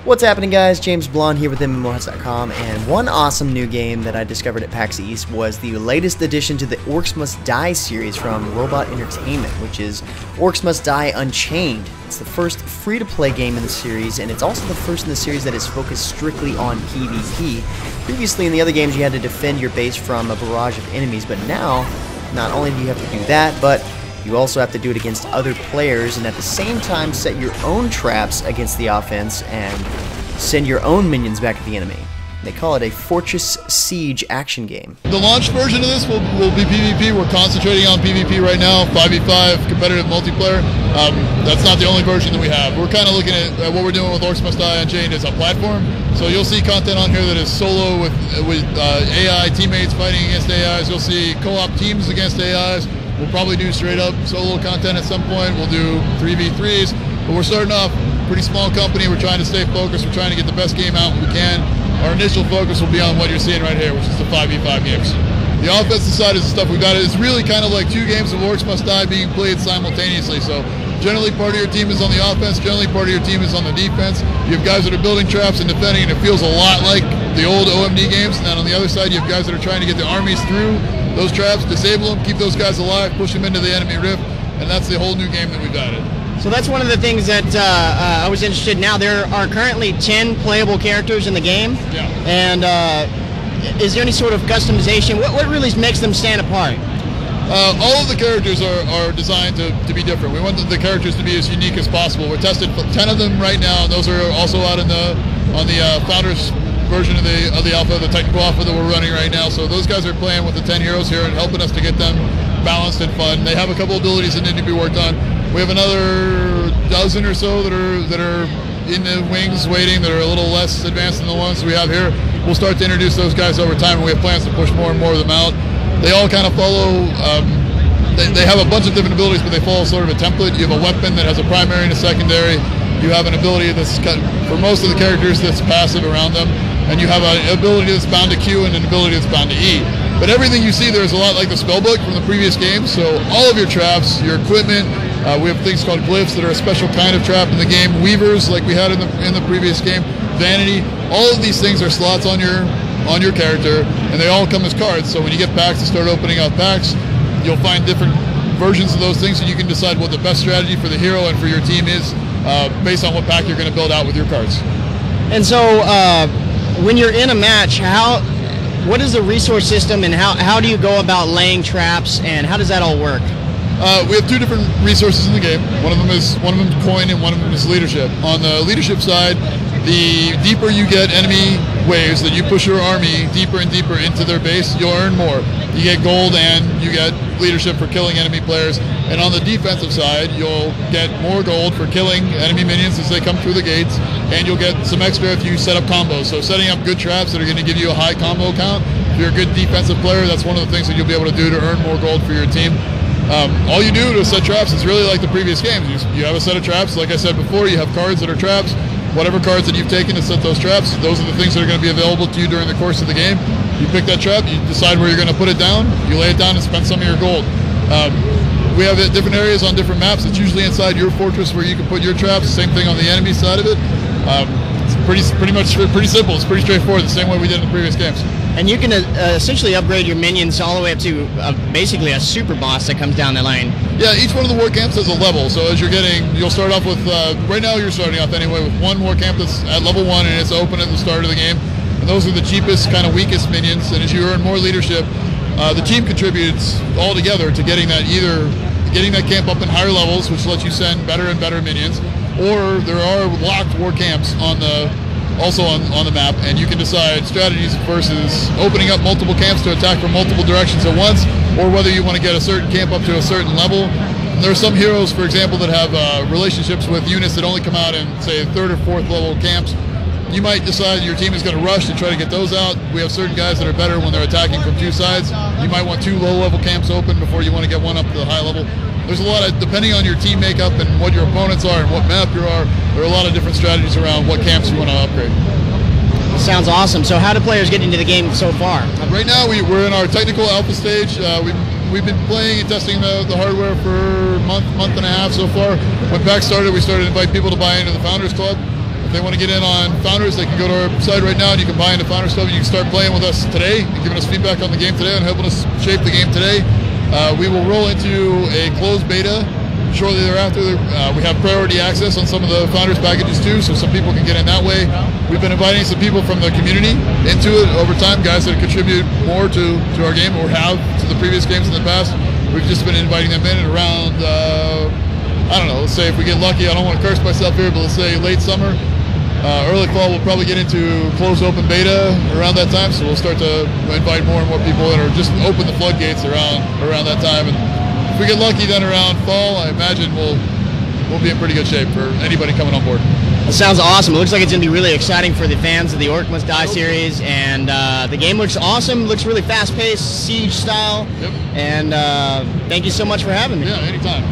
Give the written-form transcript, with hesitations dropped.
What's happening, guys? James Blonde here with MMOHuts.com, and one awesome new game that I discovered at PAX East was the latest addition to the Orcs Must Die series from Robot Entertainment, which is Orcs Must Die Unchained. It's the first free-to-play game in the series, and it's also the first in the series that is focused strictly on PvP. Previously, in the other games, you had to defend your base from a barrage of enemies, but now, not only do you have to do that, but you also have to do it against other players, and at the same time set your own traps against the offense and send your own minions back at the enemy. They call it a Fortress Siege action game. The launch version of this will be PvP. We're concentrating on PvP right now, 5v5 competitive multiplayer. That's not the only version that we have. We're kind of looking at what we're doing with Orcs Must Die Unchained as a platform. So you'll see content on here that is solo with AI teammates fighting against AIs. You'll see co-op teams against AIs. We'll probably do straight up solo content at some point. We'll do 3v3s, but we're starting off pretty small company. We're trying to stay focused. We're trying to get the best game out when we can. Our initial focus will be on what you're seeing right here, which is the 5v5 games. The offensive side is the stuff we've got. It's really kind of like two games of Orcs Must Die being played simultaneously. So generally part of your team is on the offense, generally part of your team is on the defense. You have guys that are building traps and defending, and it feels a lot like the old OMD games. And then on the other side, you have guys that are trying to get the armies through those traps, disable them, keep those guys alive, push them into the enemy rift, and that's the whole new game that we've added. So that's one of the things that I was interested in. Now there are currently 10 playable characters in the game. Yeah. And is there any sort of customization? What really makes them stand apart? All of the characters are designed to be different. We want the characters to be as unique as possible. We're tested 10 of them right now, and those are also out on the Founders version of the alpha, the technical alpha that we're running right now. So those guys are playing with the 10 heroes here and helping us to get them balanced and fun. They have a couple abilities that need to be worked on. We have another dozen or so that are in the wings waiting, that are a little less advanced than the ones we have here. We'll start to introduce those guys over time, and we have plans to push more and more of them out. They all kind of follow, they have a bunch of different abilities, but they follow sort of a template. You have a weapon that has a primary and a secondary. You have an ability that's, for most of the characters, that's passive around them. And you have an ability that's bound to Q and an ability that's bound to E. But everything you see there is a lot like the spellbook from the previous games. So all of your traps, your equipment, we have things called glyphs that are a special kind of trap in the game. Weavers, like we had in the previous game. Vanity. All of these things are slots on your character, and they all come as cards. So when you get packs and start opening up packs, you'll find different versions of those things, and you can decide what the best strategy for the hero and for your team is based on what pack you're going to build out with your cards. And so when you're in a match, what is the resource system, and how do you go about laying traps, and how does that all work? We have two different resources in the game. One of them is coin, and one of them is leadership. On the leadership side, the deeper you get enemy waves, that you push your army deeper and deeper into their base, you'll earn more. You get gold and you get leadership for killing enemy players. And on the defensive side, you'll get more gold for killing enemy minions as they come through the gates, and you'll get some extra if you set up combos. So setting up good traps that are going to give you a high combo count. If you're a good defensive player, that's one of the things that you'll be able to do to earn more gold for your team. All you do to set traps is really like the previous games. You have a set of traps. Like I said before, you have cards that are traps. Whatever cards that you've taken to set those traps, those are the things that are going to be available to you during the course of the game. You pick that trap, you decide where you're going to put it down, you lay it down and spend some of your gold. We have different areas on different maps. It's usually inside your fortress where you can put your traps. Same thing on the enemy side of it. It's pretty simple. It's pretty straightforward, the same way we did in the previous games. And you can essentially upgrade your minions all the way up to basically a super boss that comes down the line. Yeah, each one of the war camps has a level. So as you'll start off with, right now you're starting off anyway with one war camp that's at level 1, and it's open at the start of the game. And those are the cheapest, kind of weakest minions. And as you earn more leadership, the team contributes all together to getting that camp up in higher levels, which lets you send better and better minions. Or there are locked war camps also on the map, and you can decide strategies versus opening up multiple camps to attack from multiple directions at once, or whether you want to get a certain camp up to a certain level. And there are some heroes, for example, that have relationships with units that only come out in, say, 3rd or 4th level camps. You might decide your team is going to rush to try to get those out. We have certain guys that are better when they're attacking from two sides. You might want 2 low-level camps open before you want to get one up to the high level. There's a lot of, depending on your team makeup and what your opponents are and what map you are, there are a lot of different strategies around what camps you want to upgrade. Sounds awesome. So how do players get into the game so far? Right now we're in our technical alpha stage. We've been playing and testing the hardware for a month and a half so far. When PAX started, we started to invite people to buy into the Founders Club. If they want to get in on Founders, they can go to our site right now and you can buy into Founders stuff and you can start playing with us today and giving us feedback on the game today and helping us shape the game today. We will roll into a closed beta shortly thereafter. We have priority access on some of the Founders packages too, so some people can get in that way. We've been inviting some people from the community into it over time, guys that contribute more to our game or have to the previous games in the past. We've just been inviting them in and around, I don't know, let's say if we get lucky, I don't want to curse myself here, but let's say late summer, early fall, we'll probably get into closed open beta around that time, so we'll start to invite more and more people in or just open the floodgates around that time. And if we get lucky then around fall, I imagine we'll be in pretty good shape for anybody coming on board. That sounds awesome. It looks like it's going to be really exciting for the fans of the Orcs Must Die series, and the game looks awesome. Looks really fast-paced, siege style. Yep. And thank you so much for having me. Yeah, anytime.